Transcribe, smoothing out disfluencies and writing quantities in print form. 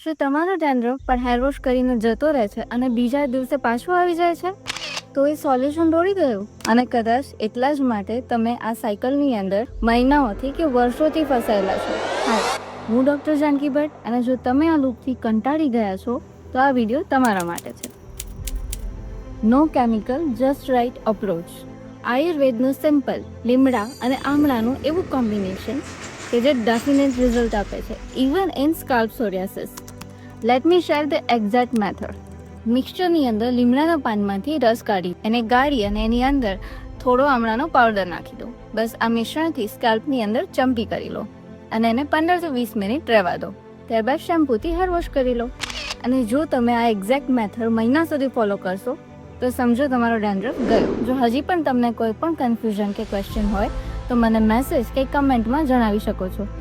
શું તમારો ડેન્ડ્રફ પણ હેર વોશ કરીને જતો રહે છે અને બીજા દિવસે પાછું આવી જાય છે? તો એ સોલ્યુશન દોડી ગયું. અને કદાચ એટલા જ માટે તમે આ સાયકલની અંદર મહિનાઓથી કે વર્ષોથી ફસાયેલા છો. હાય, હું ડૉક્ટર જાનકી ભટ્ટ, અને જો તમે આ લૂપથી કંટાળી ગયા છો તો આ વિડીયો તમારા માટે છે. No chemical, just right approach. આયુર્વેદનું સિમ્પલ લીમડા અને આમળાનું એવું કોમ્બિનેશન કે જે ડેફિનેટ રિઝલ્ટ આપે છે, even in scalp psoriasis. Let me share the exact method. મિક્સચરની અંદર લીમડાના પાનમાંથી રસ કાઢી એને ગાળી અને એની અંદર થોડો આમળાનો પાવડર નાખી દો. બસ આ મિશ્રણથી સ્કાલ્પની અંદર ચમ્પી કરી લો અને એને 15 થી 20 મિનિટ રહેવા દો. ત્યારબાદ શેમ્પૂથી હેર વોશ કરી લો. અને જો તમે આ એક્ઝેક્ટ મેથડ મહિના સુધી ફોલો કરશો તો સમજો તમારો ડેન્ડ્રફ ગયો. જો હજી પણ તમને કોઈ પણ કન્ફ્યુઝન કે ક્વેશ્ચન હોય તો મને મેસેજ કે કમેન્ટમાં જણાવી શકો છો.